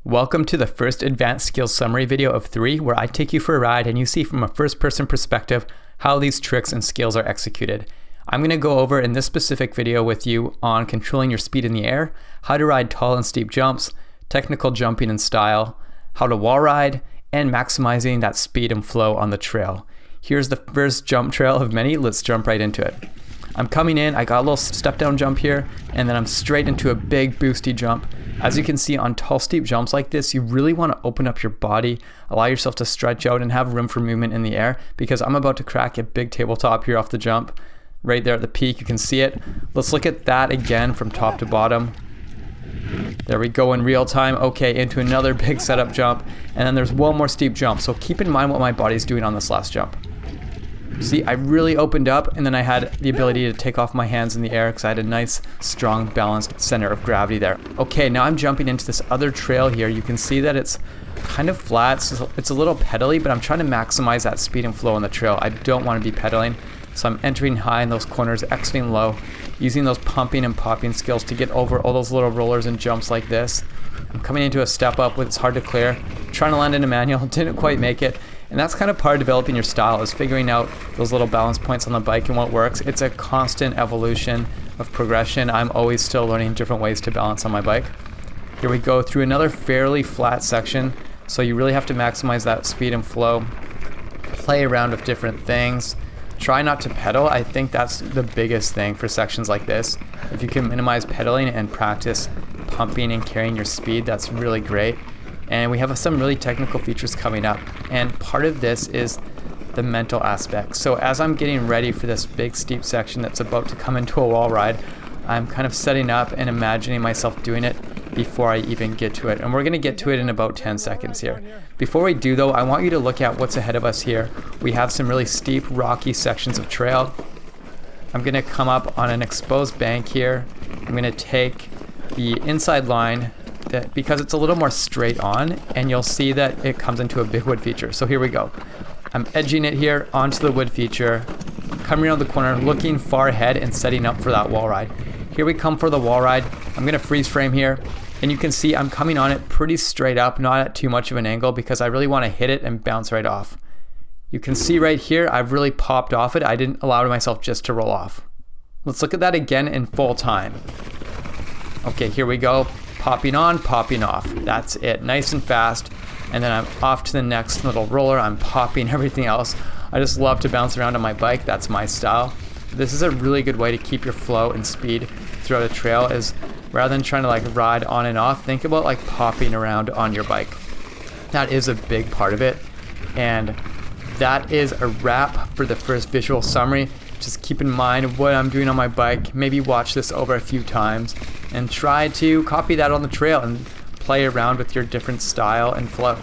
Welcome to the first advanced skills summary video of 3, where I take you for a ride and you see from a first-person perspective how these tricks and skills are executed. I'm going to go over in this specific video with you on controlling your speed in the air, how to ride tall and steep jumps, technical jumping and style, how to wall ride, and maximizing that speed and flow on the trail. Here's the first jump trail of many. Let's jump right into it. I'm coming in, I got a little step down jump here, and then I'm straight into a big boosty jump. As you can see on tall steep jumps like this, you really want to open up your body, allow yourself to stretch out and have room for movement in the air, because I'm about to crack a big tabletop here off the jump. Right there at the peak, you can see it. Let's look at that again from top to bottom. There we go in real time. Okay, into another big setup jump, and then there's one more steep jump. So keep in mind what my body's doing on this last jump. See, I really opened up, and then I had the ability to take off my hands in the air because I had a nice, strong, balanced center of gravity there. Okay, now I'm jumping into this other trail here. You can see that it's kind of flat. So it's a little pedally, but I'm trying to maximize that speed and flow on the trail. I don't want to be pedaling, so I'm entering high in those corners, exiting low, using those pumping and popping skills to get over all those little rollers and jumps like this. I'm coming into a step up, it's hard to clear. Trying to land in a manual, didn't quite make it. And that's kind of part of developing your style, is figuring out those little balance points on the bike and what works. It's a constant evolution of progression. I'm always still learning different ways to balance on my bike. Here we go through another fairly flat section. So you really have to maximize that speed and flow. Play around with different things. Try not to pedal. I think that's the biggest thing for sections like this. If you can minimize pedaling and practice pumping and carrying your speed, that's really great. And we have some really technical features coming up. And part of this is the mental aspect. So as I'm getting ready for this big steep section that's about to come into a wall ride, I'm kind of setting up and imagining myself doing it before I even get to it. And we're gonna get to it in about 10 seconds here. Before we do though, I want you to look at what's ahead of us here. We have some really steep, rocky sections of trail. I'm gonna come up on an exposed bank here. I'm gonna take the inside line because it's a little more straight on, and you'll see that it comes into a big wood feature. So here we go. I'm edging it here onto the wood feature, coming around the corner, looking far ahead and setting up for that wall ride. Here we come for the wall ride. I'm gonna freeze frame here, and you can see I'm coming on it pretty straight up, not at too much of an angle, because I really wanna hit it and bounce right off. You can see right here, I've really popped off it. I didn't allow myself just to roll off. Let's look at that again in full time. Okay, here we go. Popping on, popping off. That's it, nice and fast. And then I'm off to the next little roller. I'm popping everything else. I just love to bounce around on my bike. That's my style. This is a really good way to keep your flow and speed throughout a trail, is rather than trying to like ride on and off, think about like popping around on your bike. That is a big part of it. And that is a wrap for the first visual summary. Just keep in mind what I'm doing on my bike. Maybe watch this over a few times and try to copy that on the trail and play around with your different style and flow.